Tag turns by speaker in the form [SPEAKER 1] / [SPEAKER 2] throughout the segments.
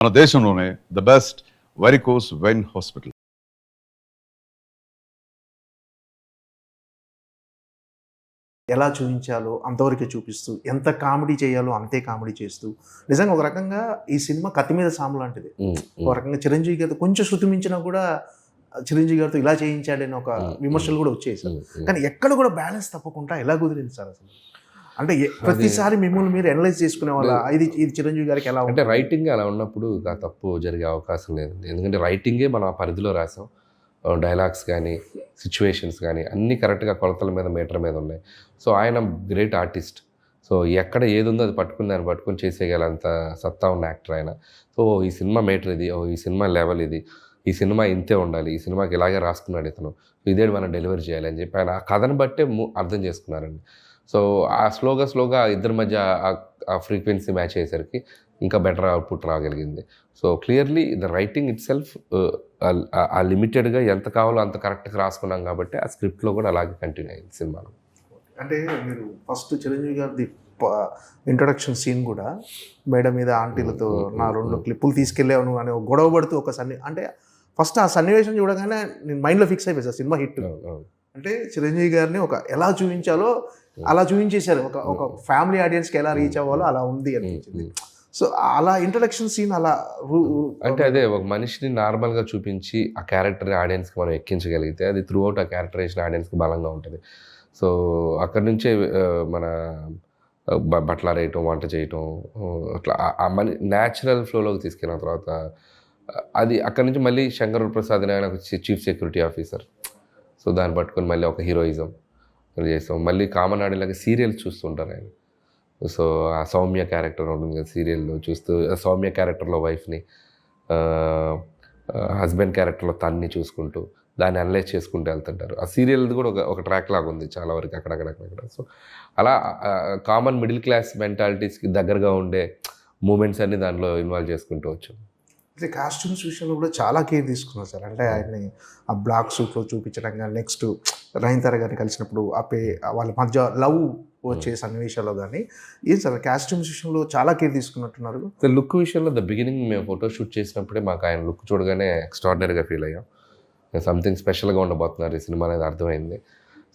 [SPEAKER 1] మన దేశంలోనే the best varicose vein hospital.
[SPEAKER 2] ఎలా చూపించాలో అంతవరకే చూపిస్తూ, ఎంత కామెడీ చేయాలో అంతే కామెడీ చేస్తూ, నిజంగా ఒక రకంగా ఈ సినిమా కత్తి మీద సాము లాంటిది. ఒక రకంగా చిరంజీవి గారితో కొంచెం శృతి మించినా కూడా చిరంజీవి గారితో ఇలా చేయించాడని ఒక విమర్శలు కూడా వచ్చేసారు. కానీ ఎక్కడ కూడా బ్యాలెన్స్ తప్పకుండా ఎలా కుదిరింది సార్ అసలు? అంటే ప్రతిసారి మిమ్మల్ని మీరు అనలైజ్ చేసుకునే వాళ్ళ ఇది చిరంజీవి గారికి ఎలా
[SPEAKER 3] అంటే రైటింగ్ అలా ఉన్నప్పుడు ఆ తప్పు జరిగే అవకాశం లేదండి. ఎందుకంటే రైటింగే మనం ఆ పరిధిలో రాసాం. డైలాగ్స్ కానీ సిచ్యువేషన్స్ కానీ అన్నీ కరెక్ట్గా కొలతల మీద మీటర్ మీద ఉన్నాయి. సో ఆయన గ్రేట్ ఆర్టిస్ట్. సో ఎక్కడ ఏది ఉందో అది దాన్ని పట్టుకొని చేసేయగలంత సత్తా ఉన్న యాక్టర్ ఆయన. సో ఈ సినిమా మీటర్ ఇది, ఈ సినిమా లెవెల్ ఇది, ఈ సినిమా ఇంతే ఉండాలి, ఈ సినిమాకి ఇలాగే రాసుకున్నాడు ఇతను, ఇదే మనం డెలివరీ చేయాలి అని చెప్పి ఆయన ఆ కథను బట్టే అర్థం చేసుకున్నారండి. సో ఆ స్లోగా ఇద్దరి మధ్య ఆ ఫ్రీక్వెన్సీ మ్యాచ్ అయ్యేసరికి ఇంకా బెటర్ అవుట్పుట్ రాగలిగింది. So clearly the writing itself ఆ లిమిటెడ్గా ఎంత కావాలో అంత కరెక్ట్గా రాసుకున్నాం కాబట్టి ఆ స్క్రిప్ట్లో కూడా అలాగే కంటిన్యూ అయింది సినిమాలో.
[SPEAKER 2] అంటే మీరు ఫస్ట్ చిరంజీవి గారిది ఇంట్రొడక్షన్ సీన్ కూడా మేడ మీద ఆంటీలతో నా 2 క్లిప్పులు తీసుకెళ్ళాను అని గొడవ పడుతూ ఒక అంటే ఫస్ట్ ఆ సన్నివేశం చూడగానే నేను మైండ్లో ఫిక్స్ అయిపోయి సార్ సినిమా హిట్. అంటే చిరంజీవి గారిని ఒక ఎలా చూపించాలో అలా చూపించేశారు. ఒక ఫ్యామిలీ ఆడియన్స్కి ఎలా రీచ్ అవ్వాలో అలా ఉంది అనిపించింది. సో అలా ఇంట్రడక్షన్ సీన్ అలా
[SPEAKER 3] అంటే అదే ఒక మనిషిని నార్మల్గా చూపించి ఆ క్యారెక్టర్ ఆడియన్స్కి మనం ఎక్కించగలిగితే అది త్రూ అవుట్ ఆ క్యారెక్టరేషన్ ఆడియన్స్కి బలంగా ఉంటుంది. సో అక్కడి నుంచే మన బట్టలు ఆరేయటం, వంట చేయటం, అట్లా ఆ న్యాచురల్ ఫ్లోలోకి తీసుకెళ్ళిన తర్వాత అది అక్కడి నుంచి మళ్ళీ శంకర్ ప్రసాద్ ఆయన చీఫ్ సెక్యూరిటీ ఆఫీసర్. సో దాన్ని పట్టుకొని మళ్ళీ ఒక హీరోయిజం చేస్తాం. మళ్ళీ కామన్ ఆడేలాగా సీరియల్స్ చూస్తుంటారు ఆయన. సో ఆ సౌమ్య క్యారెక్టర్ ఉంటుంది కదా సీరియల్లో చూస్తూ, సౌమ్య క్యారెక్టర్లో వైఫ్ని, హస్బెండ్ క్యారెక్టర్లో తన్ని చూసుకుంటూ దాన్ని అనలైజ్ చేసుకుంటూ వెళ్తుంటారు. ఆ సీరియల్ది కూడా ఒక ట్రాక్ లాగా ఉంది చాలా వరకు అక్కడక్కడ. సో అలా కామన్ మిడిల్ క్లాస్ మెంటాలిటీస్కి దగ్గరగా ఉండే మూమెంట్స్ అన్ని దాంట్లో ఇన్వాల్వ్ చేసుకుంటూ వచ్చాం.
[SPEAKER 2] అయితే కాస్ట్యూమ్స్ విషయంలో కూడా చాలా కేర్ తీసుకున్నారు సార్. అంటే ఆయన్ని ఆ బ్లాక్ సూట్లో చూపించడం కానీ, నెక్స్ట్ నయనతార గారిని కలిసినప్పుడు వాళ్ళ మధ్య లవ్ వచ్చే సన్నివేశాల్లో కానీ ఏం సార్ కాస్ట్యూమ్స్ విషయంలో చాలా కేర్ తీసుకున్నట్టున్నారు.
[SPEAKER 3] లుక్ విషయంలో ద బిగినింగ్ మేము ఫోటోషూట్ చేసినప్పుడే మాకు ఆయన లుక్ చూడగానే ఎక్స్ట్రాడినరీగా ఫీల్ అయ్యాం. సంథింగ్ స్పెషల్గా ఉండబోతున్నారు ఈ సినిమా అనేది అర్థమైంది.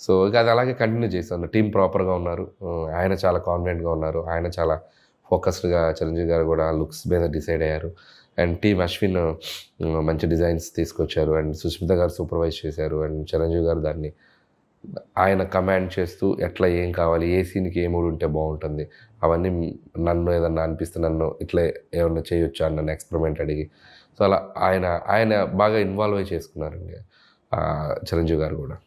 [SPEAKER 3] సో ఇక అది అలాగే కంటిన్యూ చేశాను. టీం ప్రాపర్గా ఉన్నారు, ఆయన చాలా కాన్ఫిడెంట్గా ఉన్నారు, ఆయన చాలా ఫోకస్డ్గా చిరంజీవి గారు కూడా లుక్స్ మీద డిసైడ్ అయ్యారు. అండ్ టీమ్ అశ్విన్ మంచి డిజైన్స్ తీసుకొచ్చారు, అండ్ సుస్మిత గారు సూపర్వైజ్ చేశారు, అండ్ చిరంజీవి గారు దాన్ని ఆయన కమాండ్ చేస్తూ ఎట్లా ఏం కావాలి, ఏ సీన్కి ఏ మూడు ఉంటే బాగుంటుంది అవన్నీ నన్ను ఏదన్నా అనిపిస్తే నన్ను ఇట్లా ఏమన్నా చేయొచ్చా అని నన్ను ఎక్స్పెరిమెంట్ అడిగి, సో అలా ఆయన బాగా ఇన్వాల్వ్ అయి చేసుకున్నారండి చిరంజీవి గారు కూడా.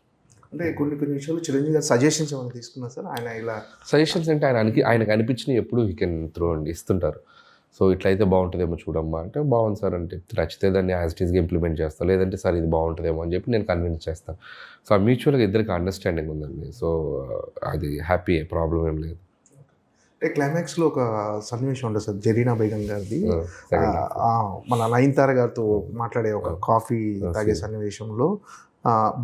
[SPEAKER 2] అంటే కొన్ని విషయాలు చిరంజీవి గారు సజెషన్స్ ఏమైనా తీసుకున్నారు సార్? ఆయన ఇలా
[SPEAKER 3] సజెషన్స్ అంటే ఆయనకు అనిపించినవి ఎప్పుడు హీ కెన్ త్రో అండి, ఇస్తుంటారు. సో ఇట్లయితే బాగుంటుందేమో చూడమ్మా అంటే బాగుంది సార్ అంటే నచ్చితే దాన్ని యాజ్ ఇట్ ఈస్గా ఇంప్లిమెంట్ చేస్తాను, లేదంటే సార్ ఇది బాగుంటుందేమో అని చెప్పి నేను కన్విన్స్ చేస్తాను. సో ఆ మ్యూచువల్గా ఇద్దరికి అండర్స్టాండింగ్ ఉందండి. సో అది హ్యాపీ, ప్రాబ్లం ఏం లేదు.
[SPEAKER 2] అంటే క్లైమాక్స్లో ఒక సన్నివేశం ఉంటుంది సార్, జరీనా బేగం గారిది మన నయనతార గారితో మాట్లాడే ఒక కాఫీ తాగే సన్నివేశంలో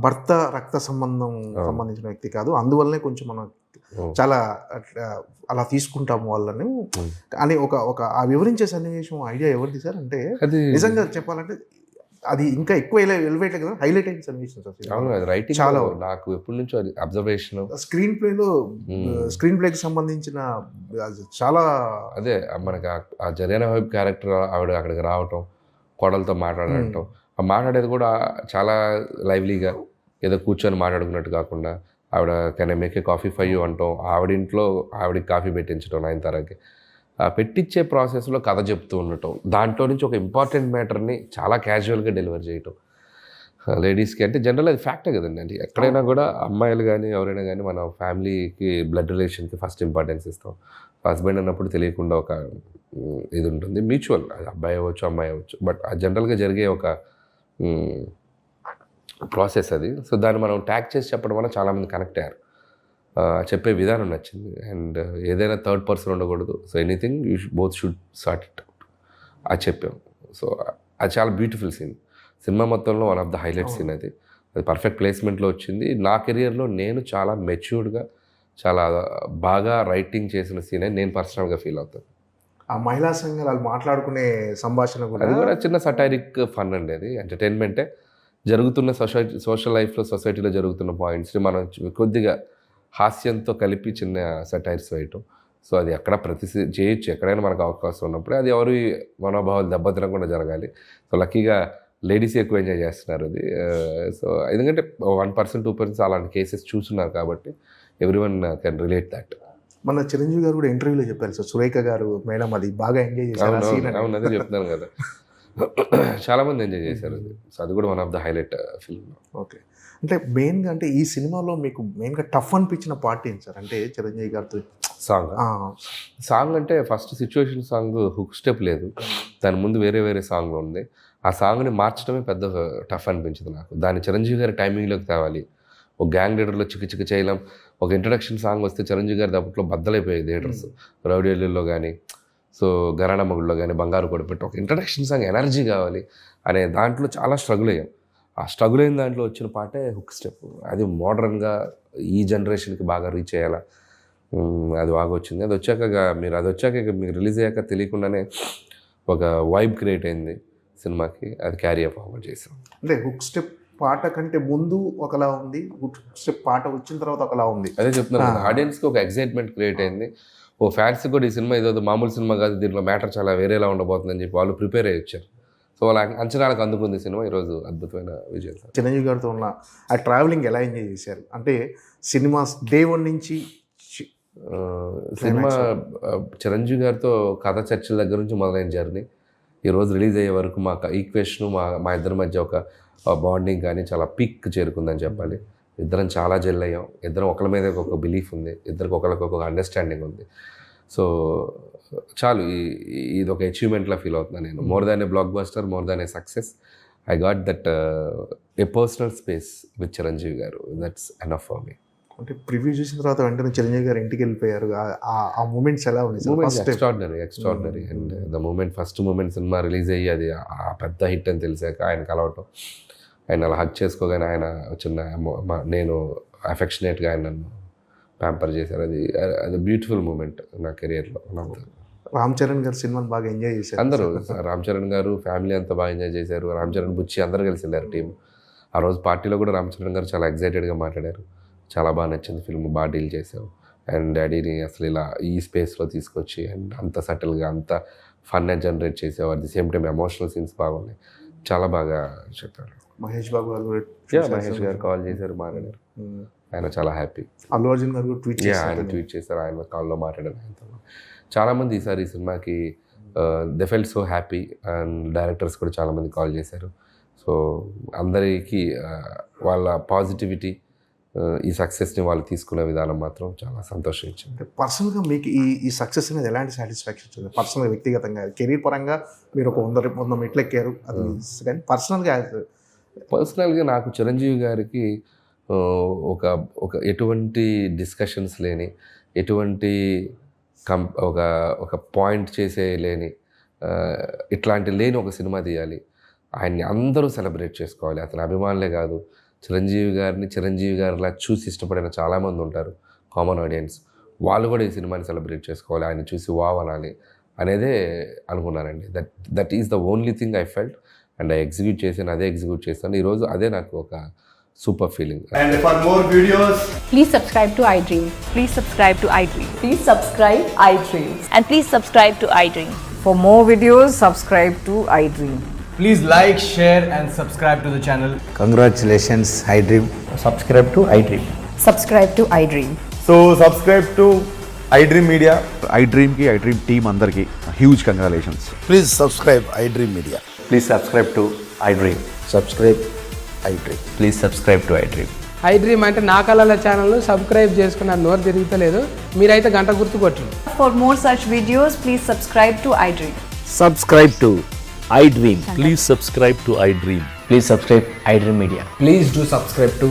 [SPEAKER 2] భర్త రక్త సంబంధించిన వ్యక్తి కాదు, అందువల్లనే కొంచెం మనం చాలా అలా తీసుకుంటాము వాళ్ళని అని ఒక ఆ వివరించే సన్నివేశం ఐడియా ఎవరిది సార్? అంటే నిజంగా చెప్పాలంటే అది ఇంకా ఎక్కువ ఎలివేట్ కదా, హైలైట్ అయిన సన్నివేశం సార్.
[SPEAKER 3] అవును, అది రైటింగ్ చాలా నాకు ఎప్పటి నుంచో అది అబ్జర్వేషన్. స్క్రీన్
[SPEAKER 2] ప్లేకి సంబంధించిన చాలా
[SPEAKER 3] అదే మనకి ఆ జరీనా వైబ్ క్యారెక్టర్ ఆవిడ అక్కడికి రావటం, కోడలతో మాట్లాడటం, ఆ మాట్లాడేది కూడా చాలా లైవ్లీగా, ఏదో కూర్చొని మాట్లాడుకున్నట్టు కాకుండా ఆవిడ can I make a coffee for you అంటాం, ఆవిడికి కాఫీ పెట్టించడం, నయనతారకి పెట్టించే ప్రాసెస్లో కథ చెప్తూ ఉండటం, దాంట్లో నుంచి ఒక ఇంపార్టెంట్ మ్యాటర్ని చాలా క్యాజువల్గా డెలివర్ చేయటం లేడీస్కి. అంటే జనరల్ అది ఫ్యాక్టే కదండి. అంటే ఎక్కడైనా కూడా అమ్మాయిలు కానీ ఎవరైనా కానీ మన ఫ్యామిలీకి బ్లడ్ రిలేషన్కి ఫస్ట్ ఇంపార్టెన్స్ ఇస్తాం. హస్బెండ్ అన్నప్పుడు తెలియకుండా ఒక ఇది ఉంటుంది, మ్యూచువల్, అది అబ్బాయి అవ్వచ్చు అమ్మాయి అవ్వచ్చు, బట్ జనరల్గా జరిగే ఒక ప్రాసెస్ అది. సో దాన్ని మనం ట్యాగ్ చేసి చెప్పడం వల్ల చాలామంది కనెక్ట్ అయ్యారు. చెప్పే విధానం నచ్చింది. అండ్ ఏదైనా థర్డ్ పర్సన్ ఉండకూడదు. So anything both should sort it out అది చెప్పాం. సో అది చాలా బ్యూటిఫుల్ సీన్, సినిమా మొత్తంలో one of the highlight scene. అది పర్ఫెక్ట్ ప్లేస్మెంట్లో వచ్చింది. నా కెరియర్లో నేను చాలా మెచ్యూర్డ్గా, చాలా బాగా రైటింగ్ చేసిన సీన్ అని నేను పర్సనల్గా ఫీల్ అవుతాను.
[SPEAKER 2] ఆ మహిళా సంఘాలు వాళ్ళు మాట్లాడుకునే సంభాషణ కూడా
[SPEAKER 3] అది కూడా చిన్న సటైరిక్ ఫన్ అండి, అది ఎంటర్టైన్మెంటే. జరుగుతున్న సోషల్ లైఫ్లో, సొసైటీలో జరుగుతున్న పాయింట్స్ని మనం కొద్దిగా హాస్యంతో కలిపి చిన్న సటైర్స్ వేయటం. సో అది ఎక్కడ చేయొచ్చు, ఎక్కడైనా మనకు అవకాశం ఉన్నప్పుడే. అది ఎవరి మనోభావాలు దెబ్బతినకుండా జరగాలి. సో లక్కీగా లేడీస్ ఎక్కువ ఎంజాయ్ చేస్తున్నారు అది. సో ఎందుకంటే 1%, 2% అలాంటి కేసెస్ చూస్తున్నారు కాబట్టి ఎవ్రీవన్ కెన్ రిలేట్ దట్.
[SPEAKER 2] మన చిరంజీవి గారు కూడా ఇంటర్వ్యూలో చెప్పారు సార్, సురేఖ గారు మేడం అది బాగా ఎంజాయ్ చేశారు ఆ scene అని.
[SPEAKER 3] అవును, అదే చెప్తున్నాను కదా. చాలామంది ఎంజాయ్ చేశారు అది. సో అది కూడా one of the highlight film.
[SPEAKER 2] Okay, అంటే మెయిన్గా అంటే ఈ సినిమాలో మీకు మెయిన్గా టఫ్ అనిపించిన పార్ట్ ఏంటి సార్? అంటే చిరంజీవి గారితో
[SPEAKER 3] సాంగ్ అంటే first situation song hook step లేదు, దాని ముందు వేరే సాంగ్ ఉంది. ఆ సాంగ్ని మార్చడమే పెద్ద టఫ్ అనిపించింది నాకు. దాన్ని చిరంజీవి గారి టైమింగ్లోకి తేవాలి. ఒక గ్యాంగ్ లీడర్లో చిక్కు చేయలేం. ఒక ఇంట్రడక్షన్ సాంగ్ వస్తే చిరంజీవి గారి దాంట్లో బద్దలైపోయాయి థియేటర్స్. రౌడీలో కానీ, సో గరాణా మొగుడులో కానీ, బంగారు కొడపెట్టి ఒక ఇంట్రడక్షన్ సాంగ్ ఎనర్జీ కావాలి అనే దాంట్లో చాలా స్ట్రగుల్ అయ్యాం. ఆ స్ట్రగుల్ అయిన దాంట్లో వచ్చిన పాటే హుక్ స్టెప్. అది మోడర్న్గా ఈ జనరేషన్కి బాగా రీచ్ అయ్యేలా అది బాగా వచ్చింది. అది వచ్చాక మీకు రిలీజ్ అయ్యాక తెలియకుండానే ఒక వైబ్ క్రియేట్ అయింది సినిమాకి. అది క్యారీ ఫార్వర్డ్ చేసాం.
[SPEAKER 2] అంటే హుక్ స్టెప్ పాట కంటే ముందు ఒకలా ఉంది, హుక్ స్టెప్ పాట వచ్చిన తర్వాత ఒకలా ఉంది.
[SPEAKER 3] అదే చెప్తున్నాను, ఆడియన్స్కి ఒక ఎక్సైట్మెంట్ క్రియేట్ అయింది. ఓ ఫ్యాన్స్కి కూడా ఈ సినిమా ఏదో మామూలు సినిమా కాదు, దీంట్లో మ్యాటర్ చాలా వేరేలా ఉండబోతుందని చెప్పి వాళ్ళు ప్రిపేర్ అయ్యి వచ్చారు. సో వాళ్ళ అంచనాలకు అందుకుంది సినిమా. ఈరోజు అద్భుతమైన విజయం.
[SPEAKER 2] చిరంజీవి గారితో ఉన్న ఆ ట్రావెలింగ్ ఎలా ఎంజాయ్ చేశారు? అంటే సినిమా డే 1 నుంచి
[SPEAKER 3] సినిమా చిరంజీవి గారితో కథ చర్చల దగ్గర నుంచి మొదలైన జర్నీ ఈరోజు రిలీజ్ అయ్యే వరకు మా ఈక్వేషన్, మా ఇద్దరి మధ్య ఒక బాండింగ్ కానీ చాలా పీక్ చేరుకుందని చెప్పాలి. ఇద్దరం చాలా జెల్ అయ్యాం. ఇద్దరం ఒకరి మీద ఒక బిలీఫ్ ఉంది, ఇద్దరికి ఒకరికి అండర్స్టాండింగ్ ఉంది. సో చాలు, ఇది ఒక అచీవ్మెంట్లా ఫీల్ అవుతున్నాను నేను. More than a blockbuster, more than a success, I got that a personal space with Chiranjeevi garu. That's enough for me.
[SPEAKER 2] అంటే ప్రివ్యూ చూసిన తర్వాత వెంటనే చిరంజీవి గారు ఇంటికి వెళ్ళిపోయారు. ఆ మూమెంట్స్ ఎలా ఉన్నాయి?
[SPEAKER 3] Extraordinary. And the first moment cinema release అయ్యి అది ఆ పెద్ద హిట్ అని తెలిసాక ఆయన కలవటం, ఆయన అలా హక్ చేసుకోగానే ఆయన నేను అఫెక్షనేట్గా ఆయన నన్ను ప్యాంపర్ చేశారు. అది బ్యూటిఫుల్ మూమెంట్ నా కెరియర్లో.
[SPEAKER 2] రామ్ చరణ్ గారు సినిమాని బాగా ఎంజాయ్ చేశారు
[SPEAKER 3] అందరూ. రామ్ చరణ్ గారు ఫ్యామిలీ అంతా బాగా ఎంజాయ్ చేశారు. రామ్ చరణ్, బుచ్చి అందరూ కలిసి వెళ్ళారు టీం. ఆ రోజు పార్టీలో కూడా రామ్ చరణ్ గారు చాలా ఎగ్జైటెడ్గా మాట్లాడారు. చాలా బాగా నచ్చింది ఫిల్మ్, బాగా డీల్ చేసావు అండ్ డాడీని అసలు ఇలా ఈ స్పేస్లో తీసుకొచ్చి అండ్ అంత సటిల్గా అంత ఫన్ జనరేట్ చేసావు. At the same time emotional scenes బాగున్నాయి, చాలా బాగా చెప్పారు.
[SPEAKER 2] మహేష్ బాబు గారు
[SPEAKER 3] మహేష్ గారు కాల్ చేశారు, మాట్లాడారు. ఆయన చాలా హ్యాపీ.
[SPEAKER 2] అల్లు అర్జున్ గారు
[SPEAKER 3] ట్వీట్ చేశారు, ఆయన కాల్లో మాట్లాడారు ఆయనతో. చాలామంది ఈసారి ఈ సినిమాకి they felt so happy and directors కూడా చాలామంది కాల్ చేశారు. సో అందరికీ వాళ్ళ పాజిటివిటీ, ఈ సక్సెస్ని వాళ్ళు తీసుకునే విధానం మాత్రం చాలా సంతోషం ఇచ్చింది.
[SPEAKER 2] పర్సనల్గా మీకు ఈ సక్సెస్ అనేది ఎలాంటి సాటిస్ఫాక్షన్ ఇచ్చింది? పర్సనల్గా, వ్యక్తిగతంగా, కెరీర్ పరంగా మీరు ఒక 100 మెట్లు ఎక్కారు, అది కానీ పర్సనల్గా
[SPEAKER 3] నాకు చిరంజీవి గారికి ఒక ఎటువంటి డిస్కషన్స్ లేని, ఎటువంటి ఒక పాయింట్ చేసే లేని, ఇట్లాంటి లేని ఒక సినిమా తీయాలి. ఆయన్ని అందరూ సెలబ్రేట్ చేసుకోవాలి. అతని అభిమానులే కాదు, చిరంజీవి గారిలా చూసి ఇష్టపడిన చాలామంది ఉంటారు కామన్ ఆడియన్స్. వాళ్ళు కూడా ఈ సినిమాని సెలబ్రేట్ చేసుకోవాలి, ఆయన చూసి వావ్ అనాలి అనేదే అనుకున్నానండి. That is the only thing I felt and I execute చేశాను. ఈరోజు అదే నాకు ఒక super feeling.
[SPEAKER 4] And for more videos,
[SPEAKER 5] please subscribe to iDream.
[SPEAKER 6] Please subscribe to iDream.
[SPEAKER 5] Please subscribe iDream.
[SPEAKER 6] And please subscribe to iDream.
[SPEAKER 5] For more videos, subscribe to iDream.
[SPEAKER 4] please like, share and subscribe to the channel.
[SPEAKER 7] Congratulations, iDream.
[SPEAKER 8] Subscribe to iDream.
[SPEAKER 5] Subscribe to iDream.
[SPEAKER 8] So subscribe to iDream Media.
[SPEAKER 9] iDream team andarki huge congratulations.
[SPEAKER 7] Please subscribe iDream Media.
[SPEAKER 8] Please subscribe to iDream.
[SPEAKER 7] Subscribe iDream.
[SPEAKER 8] Please subscribe to iDream.
[SPEAKER 10] iDream అంటే నా కళల ఛానల్ను subscribe చేసుకున్న నోరు తిరుగుతలేదు, మీరైతే గంట గుర్తు కొట్టండి.
[SPEAKER 6] For more such videos, please subscribe to iDream.
[SPEAKER 8] Subscribe to iDream.
[SPEAKER 11] Please subscribe to iDream.
[SPEAKER 8] Please subscribe iDream Media.
[SPEAKER 4] Please do subscribe to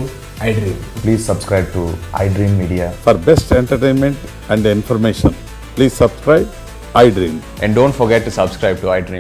[SPEAKER 4] iDream.
[SPEAKER 8] Please subscribe to iDream Media.
[SPEAKER 11] For best entertainment and information, please subscribe iDream.
[SPEAKER 8] And don't forget to subscribe to iDream.